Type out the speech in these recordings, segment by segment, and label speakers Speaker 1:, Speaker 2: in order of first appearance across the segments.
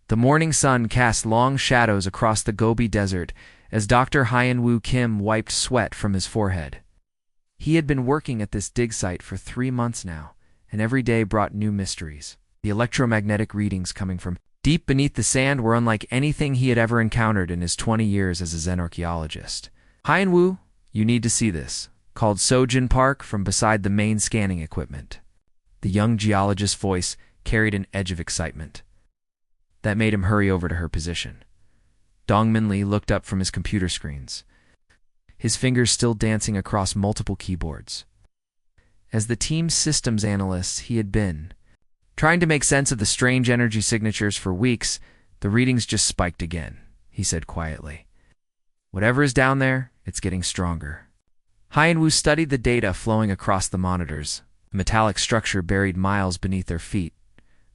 Speaker 1: The morning sun cast long shadows across the Gobi Desert as Dr. Hyun-woo Kim wiped sweat from his forehead. He had been working at this dig site for 3 months now, and every day brought new mysteries. The electromagnetic readings coming from deep beneath the sand were unlike anything he had ever encountered in his 20 years as a Zen archaeologist. "Hyun-woo, you need to see this," called Sojin Park from beside the main scanning equipment. The young geologist's voice carried an edge of excitement. That made him hurry over to her position. Dongmin Lee looked up from his computer screens, his fingers still dancing across multiple keyboards. As the team's systems analyst he had been, trying to make sense of the strange energy signatures for weeks, the readings just spiked again, he said quietly. "Whatever is down there, it's getting stronger." Hyun-woo studied the data flowing across the monitors. The metallic structure buried miles beneath their feet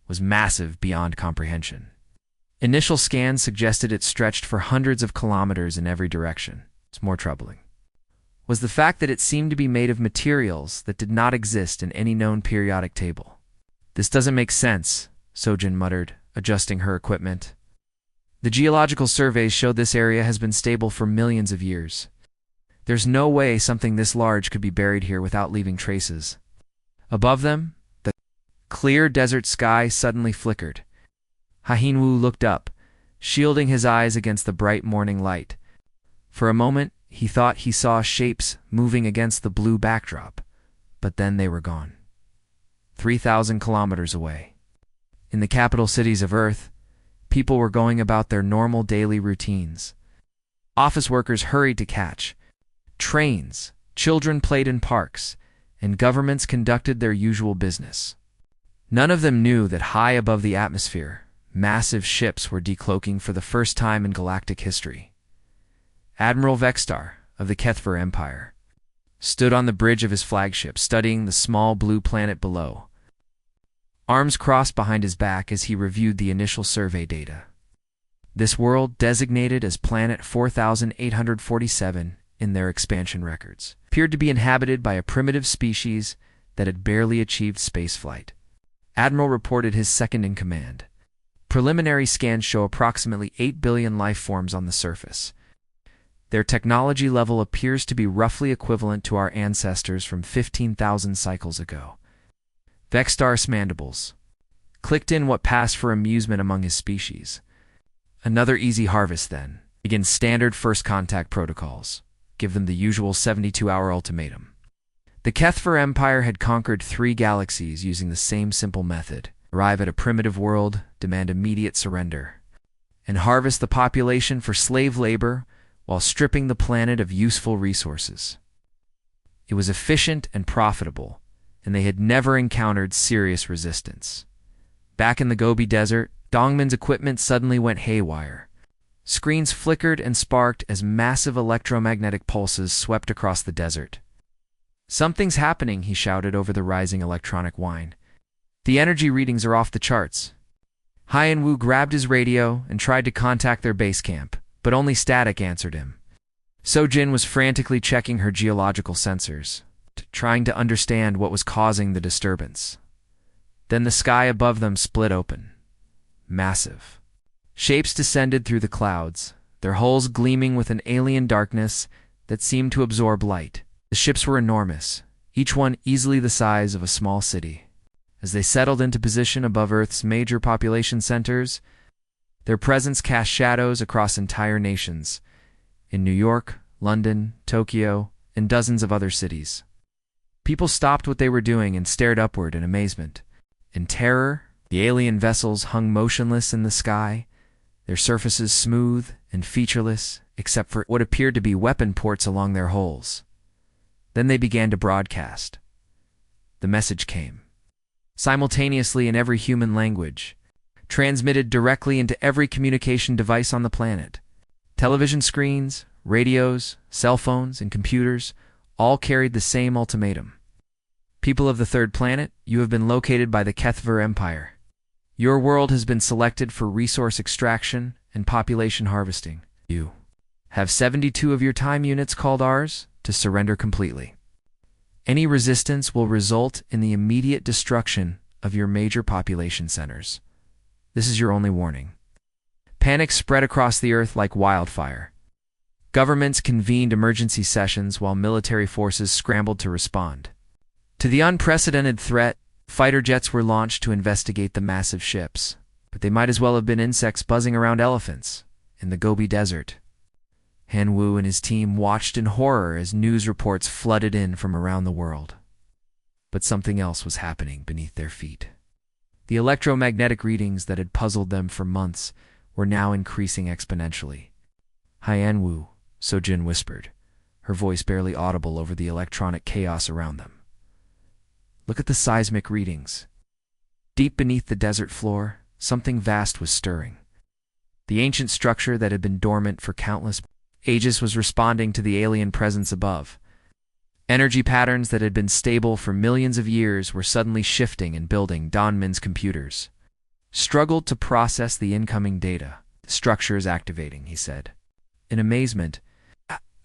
Speaker 1: was massive beyond comprehension. Initial scans suggested it stretched for hundreds of kilometers in every direction. What's more troubling was the fact that it seemed to be made of materials that did not exist in any known periodic table. "This doesn't make sense," Sojin muttered, adjusting her equipment. "The geological surveys show this area has been stable for millions of years. There's no way something this large could be buried here without leaving traces." Above them, the clear desert sky suddenly flickered. Hyun-woo looked up, shielding his eyes against the bright morning light. For a moment, he thought he saw shapes moving against the blue backdrop, but then they were gone. 3,000 kilometers away, in the capital cities of Earth, people were going about their normal daily routines. Office workers hurried to catch trains, children played in parks, and governments conducted their usual business. None of them knew that high above the atmosphere, massive ships were decloaking for the first time in galactic history. Admiral Vextar, of the Kethver Empire, stood on the bridge of his flagship, studying the small blue planet below, arms crossed behind his back as he reviewed the initial survey data. This world, designated as Planet 4847 in their expansion records, appeared to be inhabited by a primitive species that had barely achieved spaceflight. Admiral reported his second-in-command. "Preliminary scans show approximately 8 billion life forms on the surface. Their technology level appears to be roughly equivalent to our ancestors from 15,000 cycles ago." Vextar's mandibles clicked in what passed for amusement among his species. "Another easy harvest, then. Begin standard first contact protocols. Give them the usual 72-hour ultimatum." The Kethver Empire had conquered 3 galaxies using the same simple method. Arrive at a primitive world, demand immediate surrender, and harvest the population for slave labor while stripping the planet of useful resources. It was efficient and profitable, and they had never encountered serious resistance. Back in the Gobi Desert, Dongmin's equipment suddenly went haywire. Screens flickered and sparked as massive electromagnetic pulses swept across the desert. "Something's happening," he shouted over the rising electronic whine. "The energy readings are off the charts." Hyun-woo grabbed his radio and tried to contact their base camp, but only static answered him. Sojin was frantically checking her geological sensors, trying to understand what was causing the disturbance. Then the sky above them split open. Massive shapes descended through the clouds, their hulls gleaming with an alien darkness that seemed to absorb light. The ships were enormous, each one easily the size of a small city. As they settled into position above Earth's major population centers, their presence cast shadows across entire nations, in New York, London, Tokyo, and dozens of other cities. People stopped what they were doing and stared upward in amazement. In terror, the alien vessels hung motionless in the sky, their surfaces smooth and featureless except for what appeared to be weapon ports along their hulls. Then they began to broadcast. The message came simultaneously in every human language, transmitted directly into every communication device on the planet. Television screens, radios, cell phones, and computers all carried the same ultimatum. "People of the third planet, you have been located by the Kethver Empire. Your world has been selected for resource extraction and population harvesting. You have 72 of your time units called ours to surrender completely. Any resistance will result in the immediate destruction of your major population centers. This is your only warning. Panic spread across the earth like wildfire. Governments convened emergency sessions while military forces scrambled to respond. To the unprecedented threat, fighter jets were launched to investigate the massive ships, but they might as well have been insects buzzing around elephants in the Gobi Desert. Han Wu and his team watched in horror as news reports flooded in from around the world. But something else was happening beneath their feet. The electromagnetic readings that had puzzled them for months were now increasing exponentially. Han Wu, Sojin whispered, her voice barely audible over the electronic chaos around them. Look at the seismic readings. Deep beneath the desert floor, something vast was stirring. The ancient structure that had been dormant for countless ages was responding to the alien presence above. Energy patterns that had been stable for millions of years were suddenly shifting and building. Donmin's computers struggled to process the incoming data. The structure is activating, he said. In amazement,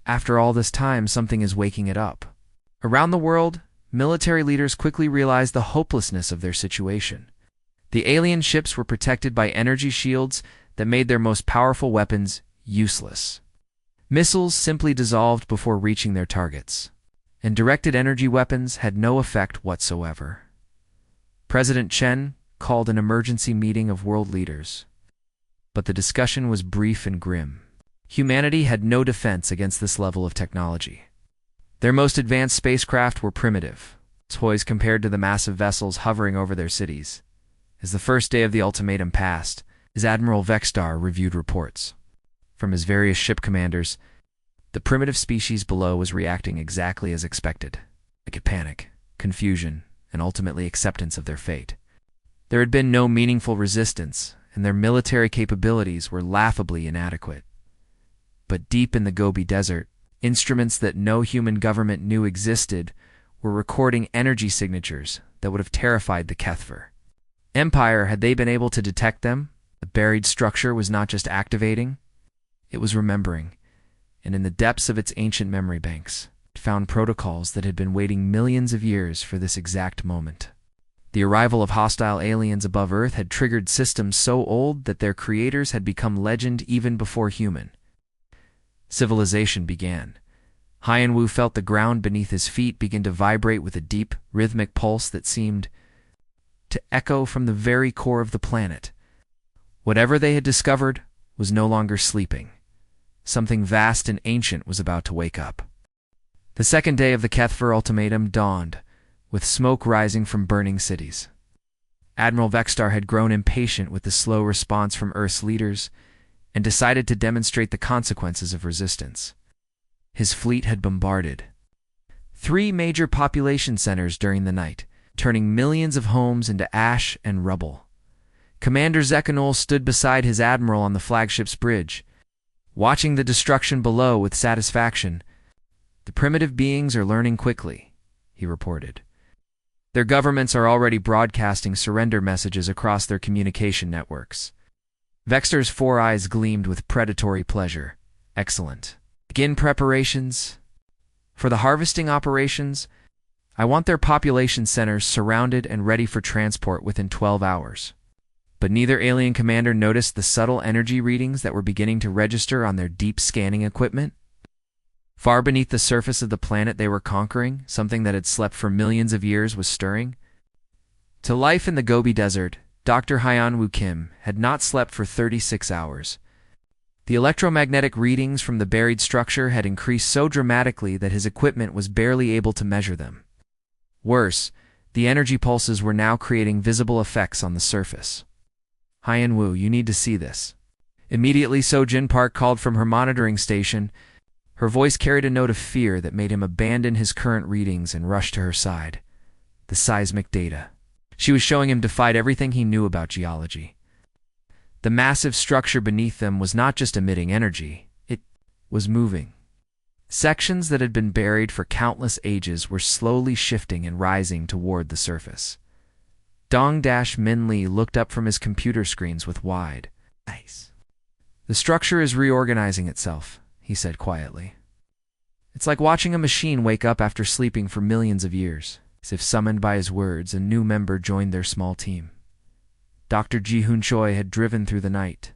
Speaker 1: after all this time, something is waking it up. Around the world, military leaders quickly realized the hopelessness of their situation. The alien ships were protected by energy shields that made their most powerful weapons useless. Missiles simply dissolved before reaching their targets, and directed energy weapons had no effect whatsoever. President Chen called an emergency meeting of world leaders, but the discussion was brief and grim. Humanity had no defense against this level of technology. Their most advanced spacecraft were primitive, toys compared to the massive vessels hovering over their cities. As the first day of the ultimatum passed, as Admiral Vextar reviewed reports from his various ship commanders, the primitive species below was reacting exactly as expected. They could panic, confusion, and ultimately acceptance of their fate. There had been no meaningful resistance, and their military capabilities were laughably inadequate. But deep in the Gobi Desert, instruments that no human government knew existed were recording energy signatures that would have terrified the Kethver. Empire, had they been able to detect them, the buried structure was not just activating, it was remembering, and in the depths of its ancient memory banks, it found protocols that had been waiting millions of years for this exact moment. The arrival of hostile aliens above Earth had triggered systems so old that their creators had become legend even before human. Civilization began. Han Wu felt the ground beneath his feet begin to vibrate with a deep, rhythmic pulse that seemed to echo from the very core of the planet. Whatever they had discovered was no longer sleeping. Something vast and ancient was about to wake up. The second day of the Kethver ultimatum dawned, with smoke rising from burning cities. Admiral Vextar had grown impatient with the slow response from Earth's leaders and decided to demonstrate the consequences of resistance. His fleet had bombarded 3 major population centers during the night, turning millions of homes into ash and rubble. Commander Zekanol stood beside his admiral on the flagship's bridge, watching the destruction below with satisfaction. The primitive beings are learning quickly, he reported. Their governments are already broadcasting surrender messages across their communication networks. Vextar's 4 eyes gleamed with predatory pleasure. Excellent. Begin preparations. For the harvesting operations, I want their population centers surrounded and ready for transport within 12 hours. But neither alien commander noticed the subtle energy readings that were beginning to register on their deep scanning equipment. Far beneath the surface of the planet they were conquering, something that had slept for millions of years was stirring. To life in the Gobi Desert, Dr. Han Wu Kim had not slept for 36 hours. The electromagnetic readings from the buried structure had increased so dramatically that his equipment was barely able to measure them. Worse, the energy pulses were now creating visible effects on the surface. Han Wu, you need to see this. Immediately, Sojin Park called from her monitoring station. Her voice carried a note of fear that made him abandon his current readings and rush to her side. The seismic data. She was showing him defied everything he knew about geology. The massive structure beneath them was not just emitting energy, it was moving. Sections that had been buried for countless ages were slowly shifting and rising toward the surface. Dong-Min Lee looked up from his computer screens with wide eyes. The structure is reorganizing itself, he said quietly. It's like watching a machine wake up after sleeping for millions of years. As if summoned by his words, a new member joined their small team. Dr. Ji Hun Choi had driven through the night.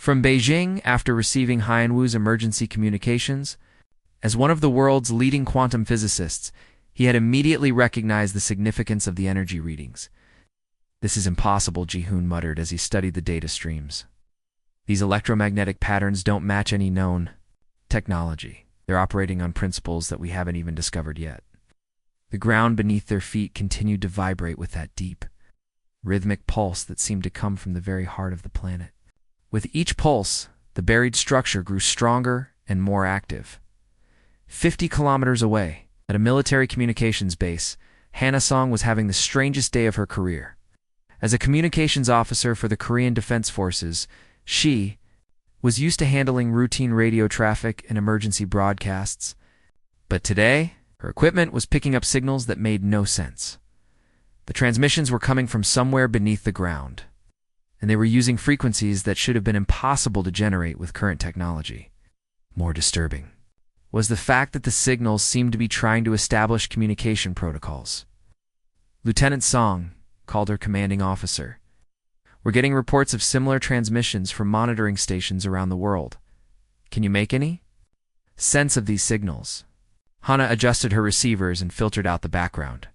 Speaker 1: From Beijing, after receiving Haiyan-Wu's emergency communications, as one of the world's leading quantum physicists, he had immediately recognized the significance of the energy readings. "This is impossible," Ji-hoon muttered as he studied the data streams. "These electromagnetic patterns don't match any known technology. They're operating on principles that we haven't even discovered yet." The ground beneath their feet continued to vibrate with that deep, rhythmic pulse that seemed to come from the very heart of the planet. With each pulse, the buried structure grew stronger and more active. 50 kilometers away, at a military communications base, Hannah Song was having the strangest day of her career. As a communications officer for the Korean Defense Forces, she was used to handling routine radio traffic and emergency broadcasts. But today, her equipment was picking up signals that made no sense. The transmissions were coming from somewhere beneath the ground, and they were using frequencies that should have been impossible to generate with current technology. More disturbing was the fact that the signals seemed to be trying to establish communication protocols. Lieutenant Song called her commanding officer. "We're getting reports of similar transmissions from monitoring stations around the world. Can you make any sense of these signals?" Hannah adjusted her receivers and filtered out the background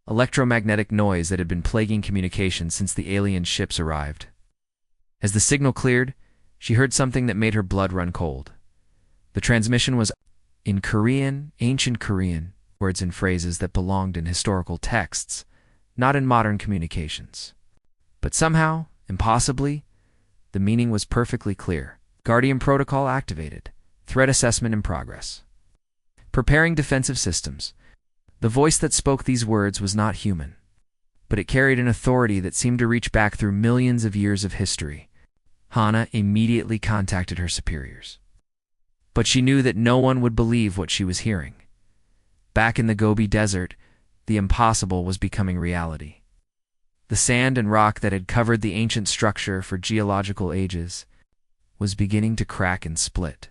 Speaker 1: electromagnetic noise that had been plaguing communication since the alien ships arrived. As the signal cleared, she heard something that made her blood run cold. The transmission was in Korean, ancient Korean, words and phrases that belonged in historical texts, not in modern communications. But somehow, impossibly, the meaning was perfectly clear. Guardian protocol activated. Threat assessment in progress. Preparing defensive systems. The voice that spoke these words was not human, but it carried an authority that seemed to reach back through millions of years of history. Hannah immediately contacted her superiors. But she knew that no one would believe what she was hearing. Back in the Gobi Desert, the impossible was becoming reality. The sand and rock that had covered the ancient structure for geological ages was beginning to crack and split.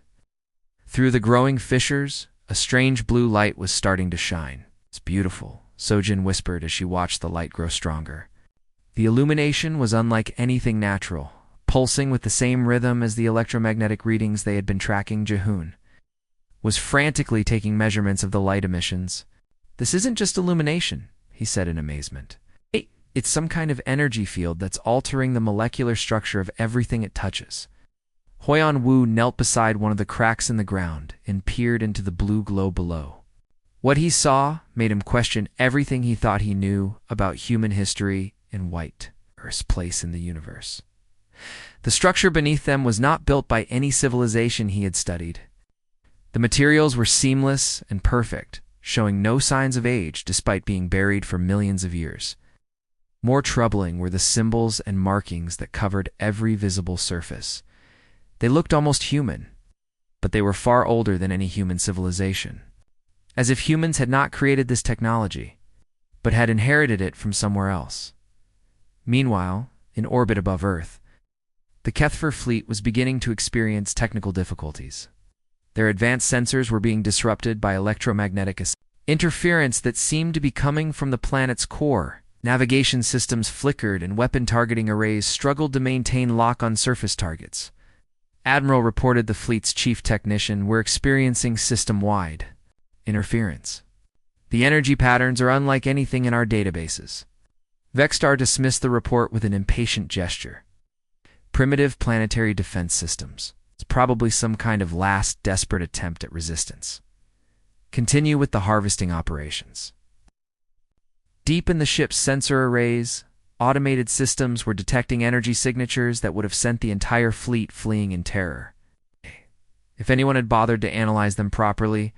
Speaker 1: Through the growing fissures, a strange blue light was starting to shine. "It's beautiful," Sojin whispered as she watched the light grow stronger. The illumination was unlike anything natural, pulsing with the same rhythm as the electromagnetic readings they had been tracking. Ji-hoon was frantically taking measurements of the light emissions. "This isn't just illumination," he said in amazement. "It's some kind of energy field that's altering the molecular structure of everything it touches." Haiyan-Wu knelt beside one of the cracks in the ground and peered into the blue glow below. What he saw made him question everything he thought he knew about human history and White Earth's place in the universe. The structure beneath them was not built by any civilization he had studied. The materials were seamless and perfect, showing no signs of age despite being buried for millions of years. More troubling were the symbols and markings that covered every visible surface. They looked almost human, but they were far older than any human civilization. As if humans had not created this technology, but had inherited it from somewhere else. Meanwhile, in orbit above Earth, the HFY fleet was beginning to experience technical difficulties. Their advanced sensors were being disrupted by electromagnetic interference that seemed to be coming from the planet's core. Navigation systems flickered and weapon targeting arrays struggled to maintain lock on surface targets. Admiral reported the fleet's chief technician were experiencing system-wide interference. "The energy patterns are unlike anything in our databases." Vexstar dismissed the report with an impatient gesture. "Primitive planetary defense systems. It's probably some kind of last desperate attempt at resistance. Continue with the harvesting operations." Deep in the ship's sensor arrays, automated systems were detecting energy signatures that would have sent the entire fleet fleeing in terror. If anyone had bothered to analyze them properly,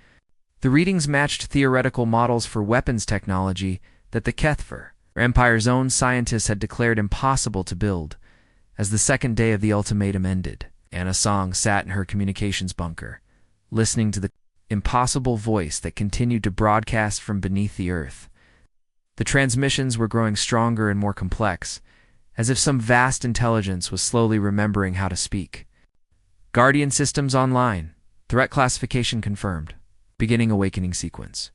Speaker 1: the readings matched theoretical models for weapons technology that the HFY, or Empire's own scientists, had declared impossible to build. As the second day of the ultimatum ended, Hannah Song sat in her communications bunker, listening to the impossible voice that continued to broadcast from beneath the Earth. The transmissions were growing stronger and more complex, as if some vast intelligence was slowly remembering how to speak. "Guardian systems online. Threat classification confirmed. Beginning awakening sequence."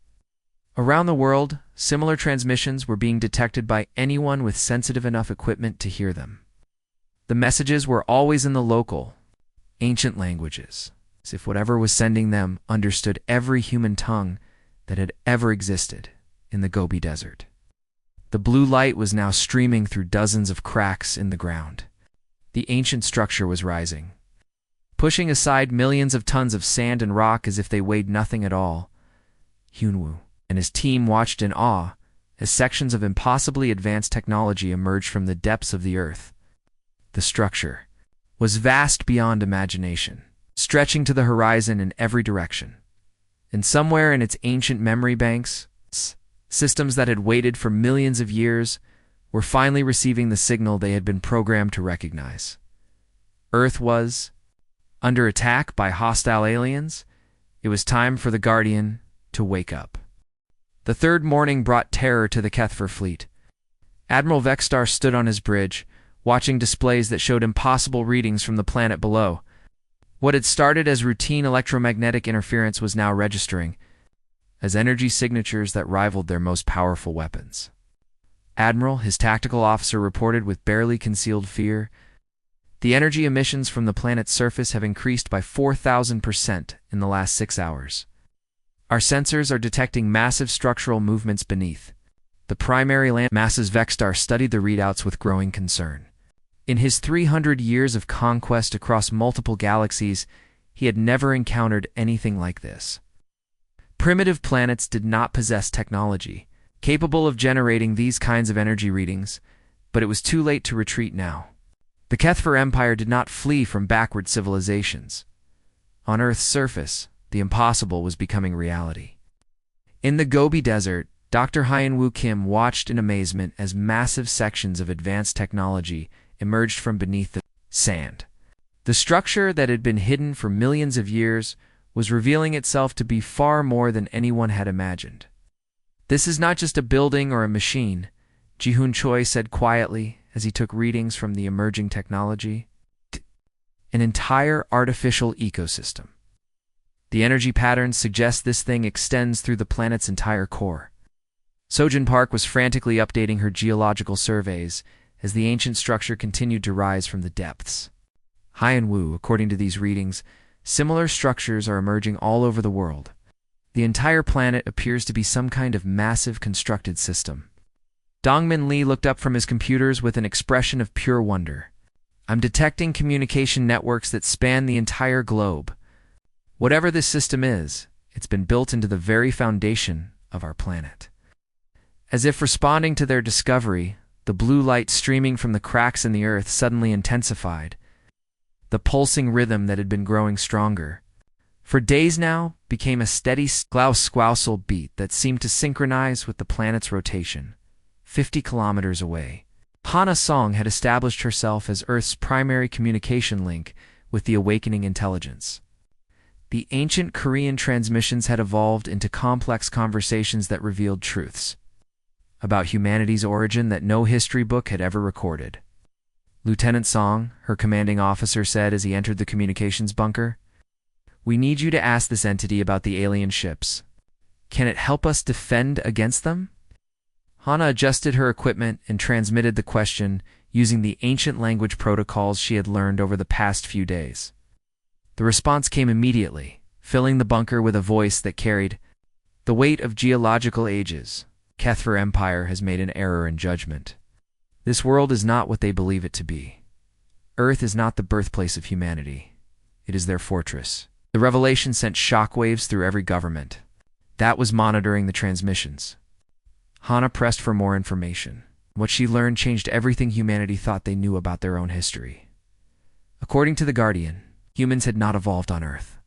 Speaker 1: Around the world, similar transmissions were being detected by anyone with sensitive enough equipment to hear them. The messages were always in the local, ancient languages, as if whatever was sending them understood every human tongue that had ever existed in the Gobi Desert. The blue light was now streaming through dozens of cracks in the ground. The ancient structure was rising, pushing aside millions of tons of sand and rock as if they weighed nothing at all. Hyunwoo and his team watched in awe as sections of impossibly advanced technology emerged from the depths of the earth. The structure was vast beyond imagination, stretching to the horizon in every direction. And somewhere in its ancient memory banks, systems that had waited for millions of years were finally receiving the signal they had been programmed to recognize. Earth was under attack by hostile aliens. It was time for the Guardian to wake up. The third morning brought terror to the Kethver fleet. Admiral Vexstar stood on his bridge, watching displays that showed impossible readings from the planet below. What had started as routine electromagnetic interference was now registering as energy signatures that rivaled their most powerful weapons. Admiral, his tactical officer, reported with barely concealed fear, "The energy emissions from the planet's surface have increased by 4,000% in the last 6 hours. Our sensors are detecting massive structural movements beneath the primary land masses." Vexstar studied the readouts with growing concern. In his 300 years of conquest across multiple galaxies, he had never encountered anything like this. Primitive planets did not possess technology capable of generating these kinds of energy readings, but it was too late to retreat now. The Kethver Empire did not flee from backward civilizations. On Earth's surface, the impossible was becoming reality. In the Gobi Desert, Dr. Hyun-woo Kim watched in amazement as massive sections of advanced technology emerged from beneath the sand. The structure that had been hidden for millions of years was revealing itself to be far more than anyone had imagined. "This is not just a building or a machine," Ji-hoon Choi said quietly as he took readings from the emerging technology. "An entire artificial ecosystem. The energy patterns suggest this thing extends through the planet's entire core." Sojin Park was frantically updating her geological surveys as the ancient structure continued to rise from the depths. Hyun-woo, according to these readings, similar structures are emerging all over the world. The entire planet appears to be some kind of massive constructed system. Dongmin Lee looked up from his computers with an expression of pure wonder. "I'm detecting communication networks that span the entire globe. Whatever this system is, it's been built into the very foundation of our planet." As if responding to their discovery, the blue light streaming from the cracks in the earth suddenly intensified. The pulsing rhythm that had been growing stronger for days now became a steady squawsel beat that seemed to synchronize with the planet's rotation. 50 kilometers away, Hana Song had established herself as Earth's primary communication link with the awakening intelligence. The ancient Korean transmissions had evolved into complex conversations that revealed truths about humanity's origin that no history book had ever recorded. "Lieutenant Song," her commanding officer said as he entered the communications bunker, "we need you to ask this entity about the alien ships. Can it help us defend against them?" Hana adjusted her equipment and transmitted the question using the ancient language protocols she had learned over the past few days. The response came immediately, filling the bunker with a voice that carried the weight of geological ages. "Kethver Empire has made an error in judgment. This world is not what they believe it to be. Earth is not the birthplace of humanity. It is their fortress." The revelation sent shockwaves through every government that was monitoring the transmissions. Hana pressed for more information. What she learned changed everything humanity thought they knew about their own history. According to the Guardian, humans had not evolved on Earth.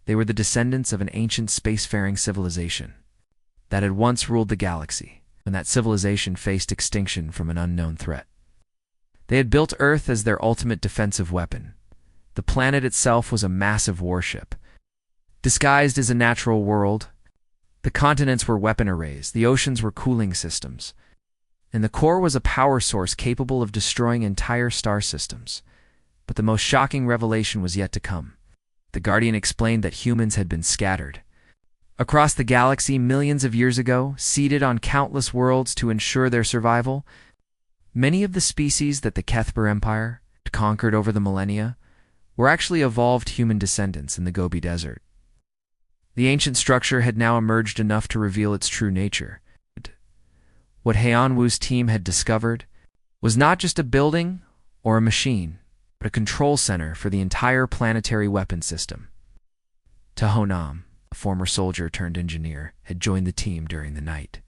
Speaker 1: They were the descendants of an ancient spacefaring civilization that had once ruled the galaxy, and that civilization faced extinction from an unknown threat. They had built Earth as their ultimate defensive weapon. The planet itself was a massive warship, disguised as a natural world. The continents were weapon arrays, the oceans were cooling systems, and the core was a power source capable of destroying entire star systems. But the most shocking revelation was yet to come. The Guardian explained that humans had been scattered across the galaxy millions of years ago, seeded on countless worlds to ensure their survival. Many of the species that the Kethver Empire conquered over the millennia were actually evolved human descendants in the Gobi Desert. The ancient structure had now emerged enough to reveal its true nature. What Heian-Wu's team had discovered was not just a building or a machine, but a control center for the entire planetary weapon system. Tahonam, a former soldier turned engineer, had joined the team during the night.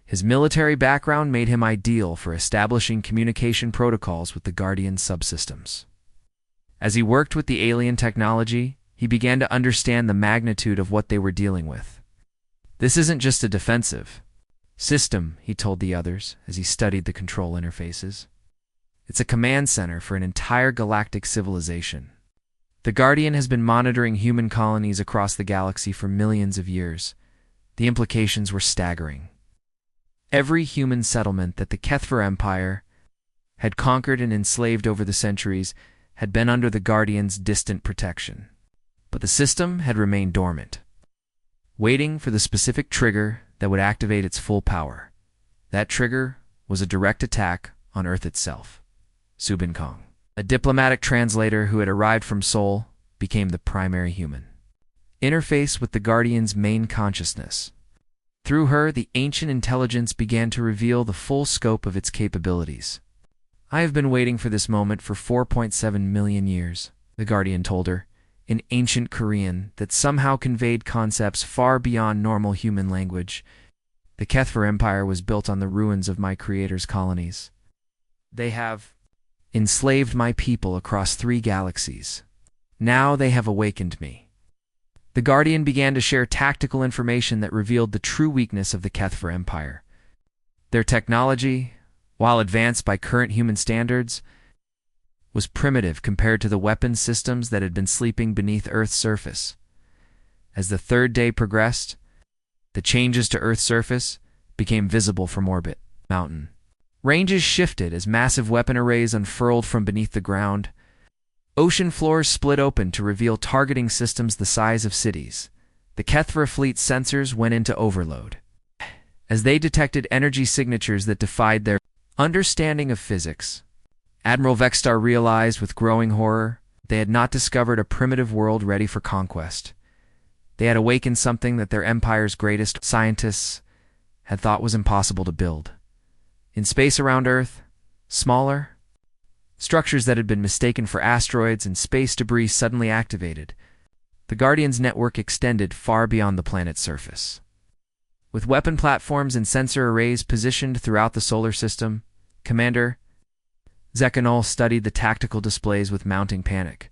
Speaker 1: His military background made him ideal for establishing communication protocols with the Guardian subsystems. As he worked with the alien technology, he began to understand the magnitude of what they were dealing with. This isn't just a defensive system, he told the others as he studied the control interfaces. It's a command center for an entire galactic civilization. The Guardian has been monitoring human colonies across the galaxy for millions of years. The implications were staggering. Every human settlement that the HFY Empire had conquered and enslaved over the centuries had been under the Guardian's distant protection. But the system had remained dormant, waiting for the specific trigger that would activate its full power. That trigger was a direct attack on Earth itself. Subin Kong, a diplomatic translator who had arrived from Seoul, became the primary human interface with the Guardian's main consciousness. Through her, the ancient intelligence began to reveal the full scope of its capabilities. "I have been waiting for this moment for 4.7 million years, the Guardian told her, in ancient Korean that somehow conveyed concepts far beyond normal human language. The HFY Empire was built on the ruins of my creator's colonies. They have enslaved my people across 3 galaxies. Now they have awakened me." The Guardian began to share tactical information that revealed the true weakness of the HFY Empire. Their technology, while advanced by current human standards, was primitive compared to the weapons systems that had been sleeping beneath Earth's surface. As the 3rd day progressed, the changes to Earth's surface became visible from orbit. Mountain ranges shifted as massive weapon arrays unfurled from beneath the ground. Ocean floors split open to reveal targeting systems the size of cities. The HFY fleet's sensors went into overload as they detected energy signatures that defied their understanding of physics. Admiral Vexstar realized with growing horror they had not discovered a primitive world ready for conquest. They had awakened something that their empire's greatest scientists had thought was impossible to build. In space around Earth, smaller structures that had been mistaken for asteroids and space debris suddenly activated. The Guardian's network extended far beyond the planet's surface. With weapon platforms and sensor arrays positioned throughout the solar system, Commander Zekanol studied the tactical displays with mounting panic.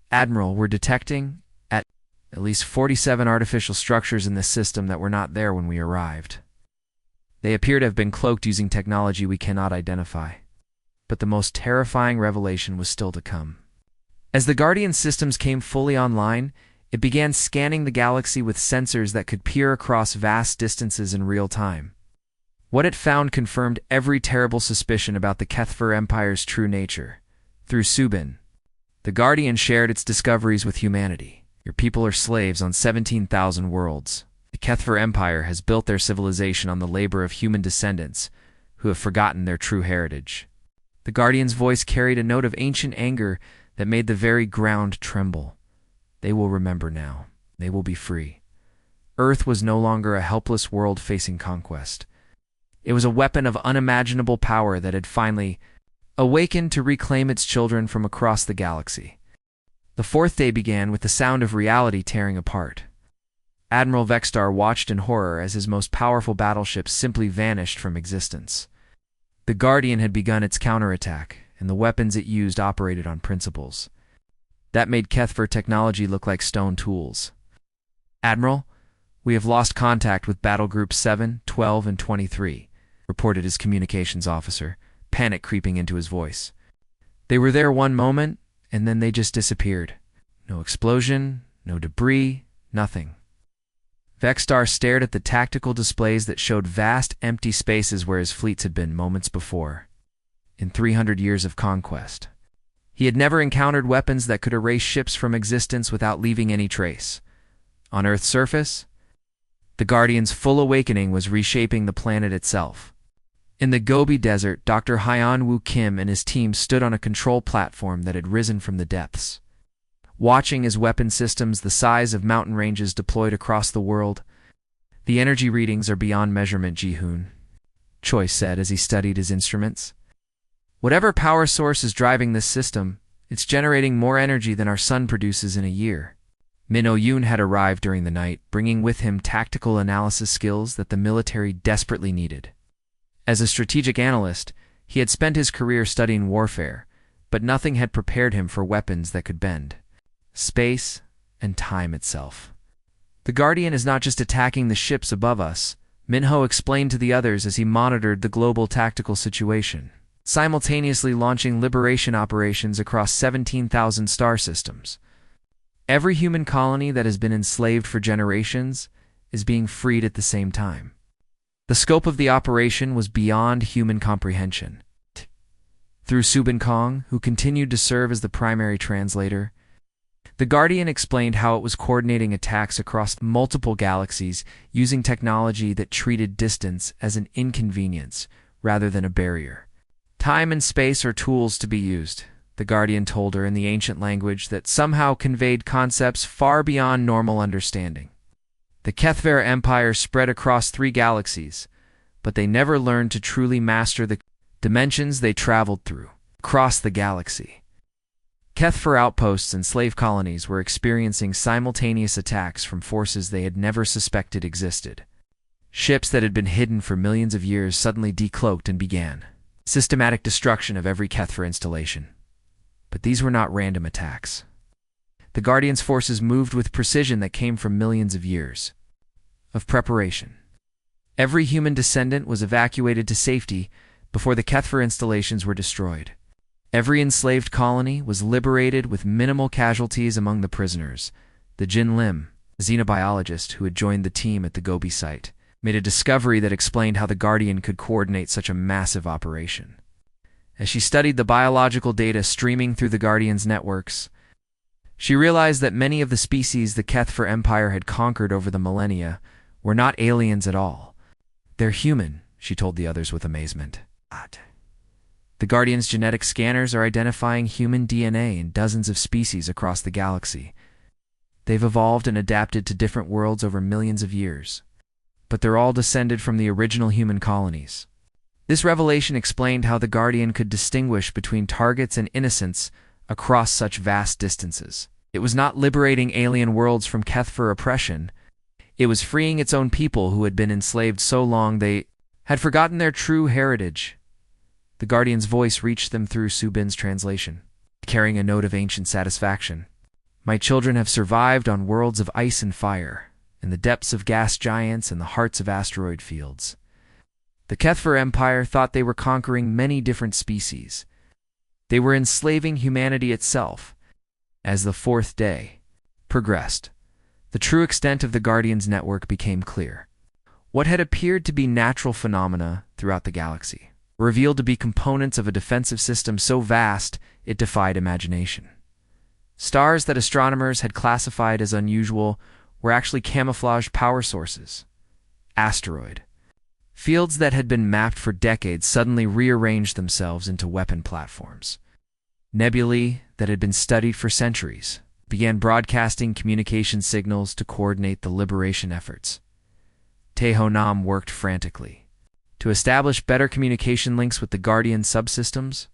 Speaker 1: "Admiral, we're detecting at least 47 artificial structures in this system that were not there when we arrived. They appear to have been cloaked using technology we cannot identify." But the most terrifying revelation was still to come. As the Guardian systems came fully online, it began scanning the galaxy with sensors that could peer across vast distances in real time. What it found confirmed every terrible suspicion about the HFY Empire's true nature. Through Subin, the Guardian shared its discoveries with humanity. "Your people are slaves on 17,000 worlds. The HFY Empire has built their civilization on the labor of human descendants who have forgotten their true heritage." The Guardian's voice carried a note of ancient anger that made the very ground tremble. "They will remember now. They will be free." Earth was no longer a helpless world facing conquest. It was a weapon of unimaginable power that had finally awakened to reclaim its children from across the galaxy. The 4th day began with the sound of reality tearing apart. Admiral Vexstar watched in horror as his most powerful battleship simply vanished from existence. The Guardian had begun its counterattack, and the weapons it used operated on principles that made HFY technology look like stone tools. "Admiral, we have lost contact with Battle Groups 7, 12, and 23, reported his communications officer, panic creeping into his voice. "They were there one moment, and then they just disappeared. No explosion, no debris, nothing." Vexstar stared at the tactical displays that showed vast, empty spaces where his fleets had been moments before. In 300 years of conquest, he had never encountered weapons that could erase ships from existence without leaving any trace. On Earth's surface, the Guardian's full awakening was reshaping the planet itself. In the Gobi Desert, Dr. Hyun-woo Kim and his team stood on a control platform that had risen from the depths. Watching as weapon systems the size of mountain ranges deployed across the world, "The energy readings are beyond measurement, Ji-hoon," Choi said as he studied his instruments. "Whatever power source is driving this system, it's generating more energy than our sun produces in a year." Min Oh-yoon had arrived during the night, bringing with him tactical analysis skills that the military desperately needed. As a strategic analyst, he had spent his career studying warfare, but nothing had prepared him for weapons that could bend space and time itself. "The Guardian is not just attacking the ships above us," Minho explained to the others as he monitored the global tactical situation, simultaneously launching liberation operations across 17,000 star systems. Every human colony that has been enslaved for generations is being freed at the same time. The scope of the operation was beyond human comprehension. Through Subin Kong, who continued to serve as the primary translator, the Guardian explained how it was coordinating attacks across multiple galaxies using technology that treated distance as an inconvenience rather than a barrier. "Time and space are tools to be used," the Guardian told her in the ancient language that somehow conveyed concepts far beyond normal understanding. "The Kethver Empire spread across 3 galaxies, but they never learned to truly master the dimensions they traveled through across the galaxy." Kethver outposts and slave colonies were experiencing simultaneous attacks from forces they had never suspected existed. Ships that had been hidden for millions of years suddenly decloaked and began systematic destruction of every Kethver installation. But these were not random attacks. The Guardian's forces moved with precision that came from millions of years of preparation. Every human descendant was evacuated to safety before the Kethver installations were destroyed. Every enslaved colony was liberated with minimal casualties among the prisoners. The Jin Lim, a xenobiologist who had joined the team at the Gobi site, made a discovery that explained how the Guardian could coordinate such a massive operation. As she studied the biological data streaming through the Guardian's networks, she realized that many of the species the Kethver Empire had conquered over the millennia were not aliens at all. "They're human," she told the others with amazement. The Guardian's genetic scanners are identifying human DNA in dozens of species across the galaxy. They've evolved and adapted to different worlds over millions of years, but they're all descended from the original human colonies. This revelation explained how the Guardian could distinguish between targets and innocents across such vast distances. It was not liberating alien worlds from Kethver oppression. It was freeing its own people who had been enslaved so long they had forgotten their true heritage. The Guardian's voice reached them through Subin's translation, carrying a note of ancient satisfaction. "My children have survived on worlds of ice and fire, in the depths of gas giants and the hearts of asteroid fields." The Kethver Empire thought they were conquering many different species. They were enslaving humanity itself. As the 4th day progressed, the true extent of the Guardian's network became clear. What had appeared to be natural phenomena throughout the galaxy were revealed to be components of a defensive system so vast it defied imagination. Stars that astronomers had classified as unusual were actually camouflaged power sources. Asteroid fields that had been mapped for decades suddenly rearranged themselves into weapon platforms. Nebulae that had been studied for centuries began broadcasting communication signals to coordinate the liberation efforts. Taeho Nam worked frantically to establish better communication links with the Guardian subsystems.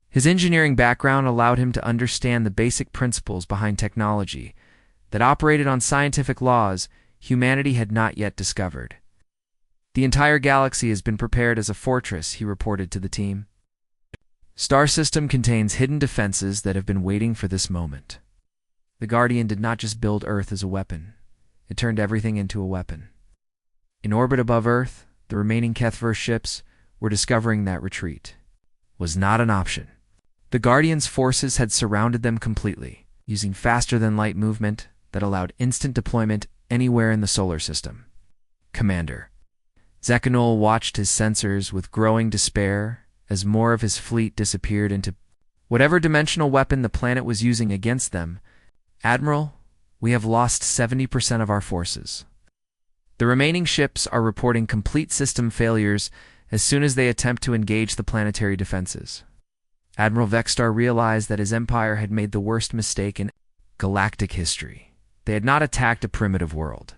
Speaker 1: His engineering background allowed him to understand the basic principles behind technology that operated on scientific laws humanity had not yet discovered. "The entire galaxy has been prepared as a fortress," he reported to the team. "Star system contains hidden defenses that have been waiting for this moment." The Guardian did not just build Earth as a weapon. It turned everything into a weapon. In orbit above Earth, the remaining Kethver ships were discovering that retreat was not an option. The Guardian's forces had surrounded them completely, using faster-than-light movement that allowed instant deployment anywhere in the solar system. "Commander." Zekanol watched his sensors with growing despair as more of his fleet disappeared into whatever dimensional weapon the planet was using against them. "Admiral, we have lost 70% of our forces. The remaining ships are reporting complete system failures as soon as they attempt to engage the planetary defenses. Admiral Vexstar realized that his empire had made the worst mistake in galactic history. They had not attacked a primitive world.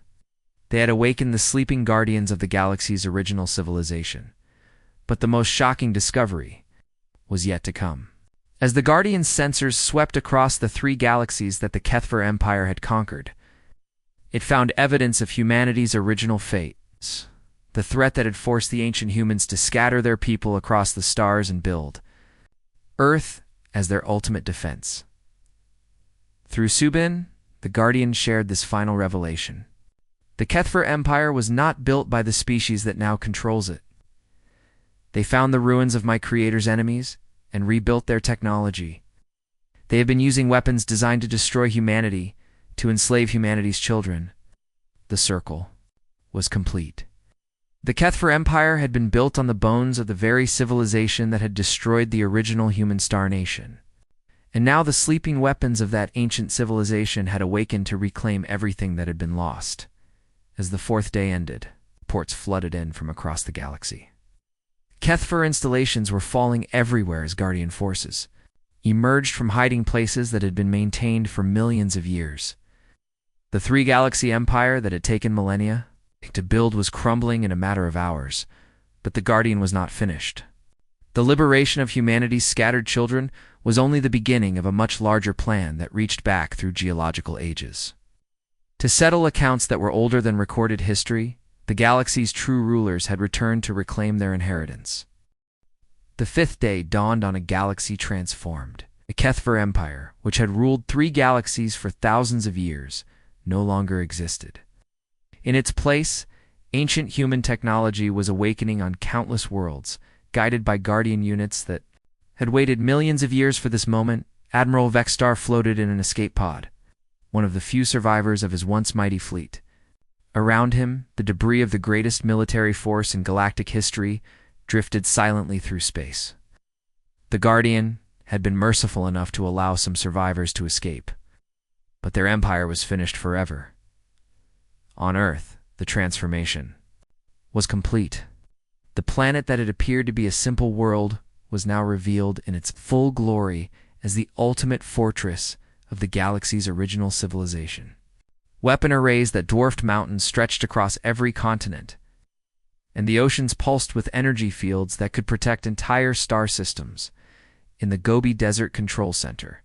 Speaker 1: They had awakened the sleeping guardians of the galaxy's original civilization. But the most shocking discovery was yet to come. As the Guardian's sensors swept across the 3 galaxies that the Kethver Empire had conquered, it found evidence of humanity's original fate, the threat that had forced the ancient humans to scatter their people across the stars and build Earth as their ultimate defense. Through Subin, the Guardian shared this final revelation. The Kethver Empire was not built by the species that now controls it. They found the ruins of my creator's enemies and rebuilt their technology. They have been using weapons designed to destroy humanity, to enslave humanity's children. The circle was complete. The Kethver Empire had been built on the bones of the very civilization that had destroyed the original human star nation. And now the sleeping weapons of that ancient civilization had awakened to reclaim everything that had been lost. As the 4th day ended, reports flooded in from across the galaxy. Kethver installations were falling everywhere as Guardian forces emerged from hiding places that had been maintained for millions of years. The 3-galaxy empire that had taken millennia to build was crumbling in a matter of hours, but the Guardian was not finished. The liberation of humanity's scattered children was only the beginning of a much larger plan that reached back through geological ages. To settle accounts that were older than recorded history, the galaxy's true rulers had returned to reclaim their inheritance. The 5th day dawned on a galaxy transformed. The Kethver Empire, which had ruled 3 galaxies for thousands of years, no longer existed. In its place, ancient human technology was awakening on countless worlds, guided by Guardian units that had waited millions of years for this moment. Admiral Vexstar floated in an escape pod, one of the few survivors of his once mighty fleet. Around him, the debris of the greatest military force in galactic history drifted silently through space. The Guardian had been merciful enough to allow some survivors to escape, but their empire was finished forever. On Earth, the transformation was complete. The planet that had appeared to be a simple world was now revealed in its full glory as the ultimate fortress of the galaxy's original civilization. Weapon arrays that dwarfed mountains stretched across every continent, and the oceans pulsed with energy fields that could protect entire star systems. In the Gobi Desert Control Center,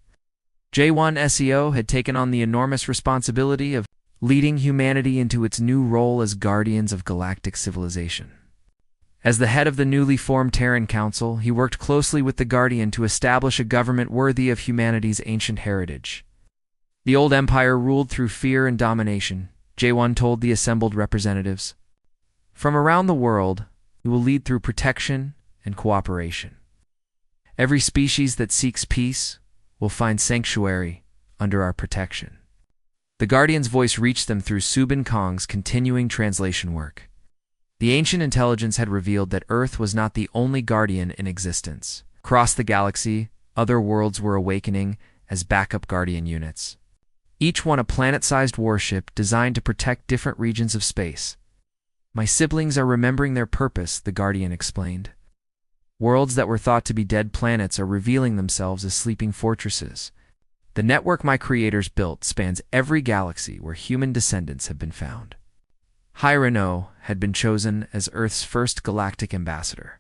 Speaker 1: J1 SEO had taken on the enormous responsibility of leading humanity into its new role as guardians of galactic civilization. As the head of the newly formed Terran Council, he worked closely with the Guardian to establish a government worthy of humanity's ancient heritage. The old empire ruled through fear and domination, J1 told the assembled representatives. From around the world, we will lead through protection and cooperation. Every species that seeks peace will find sanctuary under our protection. The Guardian's voice reached them through Subin Kong's continuing translation work. The ancient intelligence had revealed that Earth was not the only Guardian in existence. Across the galaxy, other worlds were awakening as backup Guardian units. Each one a planet-sized warship designed to protect different regions of space. My siblings are remembering their purpose, the Guardian explained. Worlds that were thought to be dead planets are revealing themselves as sleeping fortresses. The network my creators built spans every galaxy where human descendants have been found. Hai Renault had been chosen as Earth's first galactic ambassador,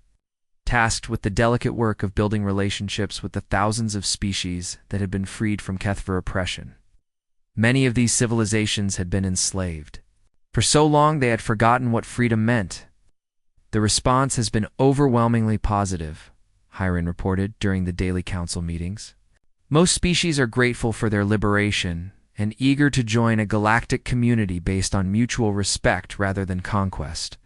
Speaker 1: tasked with the delicate work of building relationships with the thousands of species that had been freed from Kethver oppression. Many of these civilizations had been enslaved. For so long they had forgotten what freedom meant. The response has been overwhelmingly positive, Hiron reported during the daily council meetings. Most species are grateful for their liberation and eager to join a galactic community based on mutual respect rather than conquest.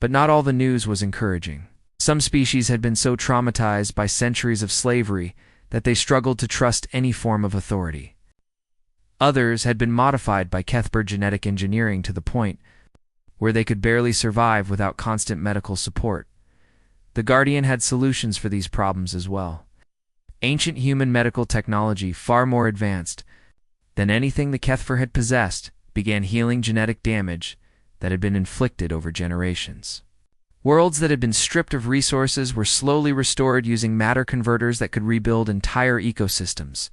Speaker 1: But not all the news was encouraging. Some species had been so traumatized by centuries of slavery that they struggled to trust any form of authority. Others had been modified by Kethver genetic engineering to the point where they could barely survive without constant medical support. The Guardian had solutions for these problems as well. Ancient human medical technology, far more advanced than anything the Kethver had possessed, began healing genetic damage that had been inflicted over generations. Worlds that had been stripped of resources were slowly restored using matter converters that could rebuild entire ecosystems.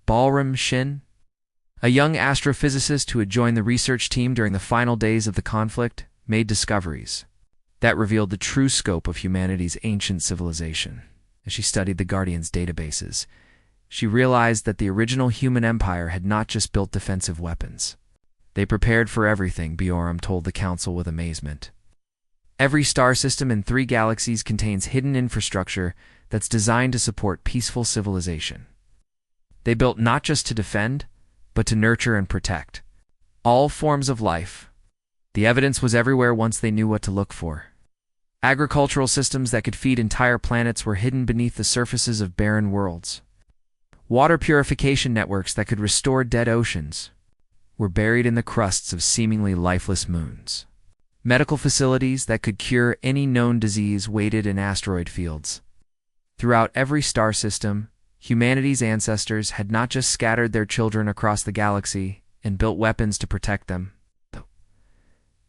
Speaker 1: Ballroom Shin, a young astrophysicist who had joined the research team during the final days of the conflict, made discoveries that revealed the true scope of humanity's ancient civilization. As she studied the Guardian's databases, she realized that the original human empire had not just built defensive weapons. They prepared for everything, Biorum told the Council with amazement. Every star system in 3 galaxies contains hidden infrastructure that's designed to support peaceful civilization. They built not just to defend, but to nurture and protect all forms of life. The evidence was everywhere once they knew what to look for. Agricultural systems that could feed entire planets were hidden beneath the surfaces of barren worlds. Water purification networks that could restore dead oceans were buried in the crusts of seemingly lifeless moons. Medical facilities that could cure any known disease waited in asteroid fields. Throughout every star system, humanity's ancestors had not just scattered their children across the galaxy and built weapons to protect them.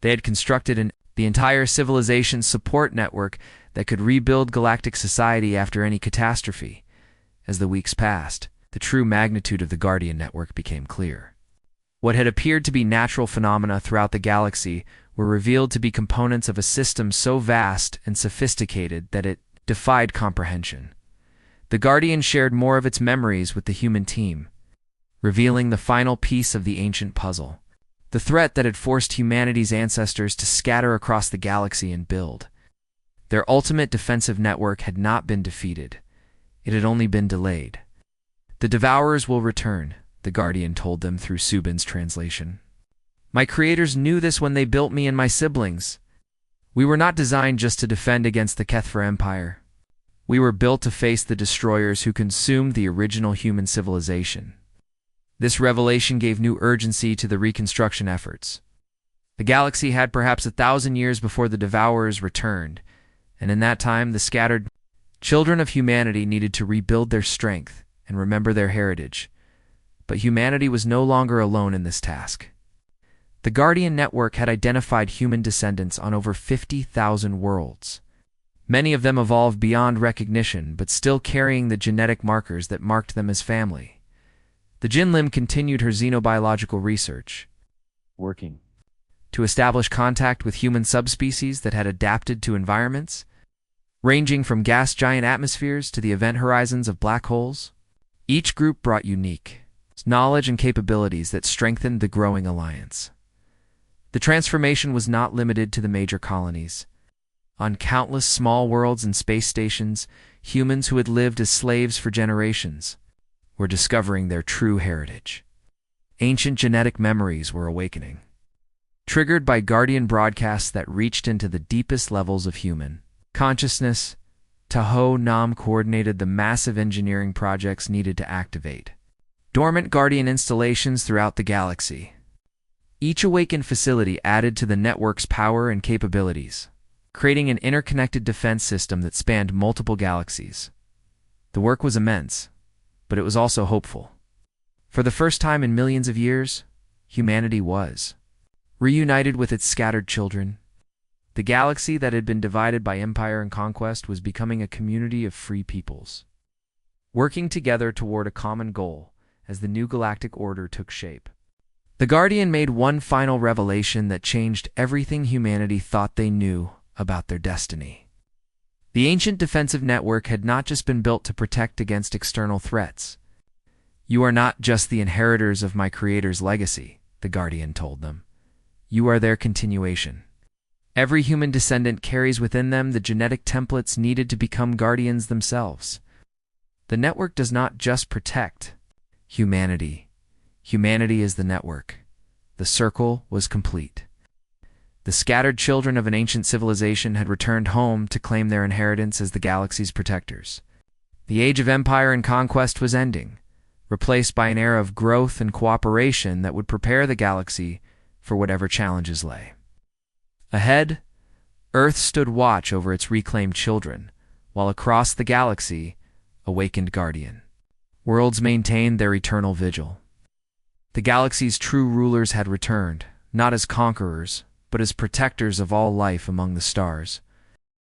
Speaker 1: They had constructed the entire civilization support network that could rebuild galactic society after any catastrophe. As the weeks passed, the true magnitude of the Guardian network became clear. What had appeared to be natural phenomena throughout the galaxy were revealed to be components of a system so vast and sophisticated that it defied comprehension. The Guardian shared more of its memories with the human team, revealing the final piece of the ancient puzzle. The threat that had forced humanity's ancestors to scatter across the galaxy and build. Their ultimate defensive network had not been defeated. It had only been delayed. The Devourers will return, the Guardian told them through Subin's translation. My creators knew this when they built me and my siblings. We were not designed just to defend against the Kethra Empire. We were built to face the destroyers who consumed the original human civilization. This revelation gave new urgency to the reconstruction efforts. The galaxy had perhaps 1,000 years before the Devourers returned, and in that time the scattered children of humanity needed to rebuild their strength and remember their heritage. But humanity was no longer alone in this task. The Guardian Network had identified human descendants on over 50,000 worlds. Many of them evolved beyond recognition, but still carrying the genetic markers that marked them as family. The Jinlim continued her xenobiological research, working to establish contact with human subspecies that had adapted to environments, ranging from gas giant atmospheres to the event horizons of black holes. Each group brought unique knowledge and capabilities that strengthened the growing alliance. The transformation was not limited to the major colonies. On countless small worlds and space stations, humans who had lived as slaves for generations were discovering their true heritage. Ancient genetic memories were awakening, triggered by Guardian broadcasts that reached into the deepest levels of human consciousness. Tahoe Nam coordinated the massive engineering projects needed to activate dormant Guardian installations throughout the galaxy. Each awakened facility added to the network's power and capabilities, creating an interconnected defense system that spanned multiple galaxies. The work was immense, but it was also hopeful. For the first time in millions of years, humanity was reunited with its scattered children. The galaxy that had been divided by empire and conquest was becoming a community of free peoples, working together toward a common goal as the new galactic order took shape. The Guardian made one final revelation that changed everything humanity thought they knew about their destiny. The ancient defensive network had not just been built to protect against external threats. You are not just the inheritors of my Creator's legacy, the Guardian told them. You are their continuation. Every human descendant carries within them the genetic templates needed to become guardians themselves. The network does not just protect humanity. Humanity is the network. The circle was complete. The scattered children of an ancient civilization had returned home to claim their inheritance as the galaxy's protectors. The age of empire and conquest was ending, replaced by an era of growth and cooperation that would prepare the galaxy for whatever challenges lay. Ahead, Earth stood watch over its reclaimed children, while across the galaxy, awakened Guardian worlds maintained their eternal vigil. The galaxy's true rulers had returned, not as conquerors, but as protectors of all life among the stars.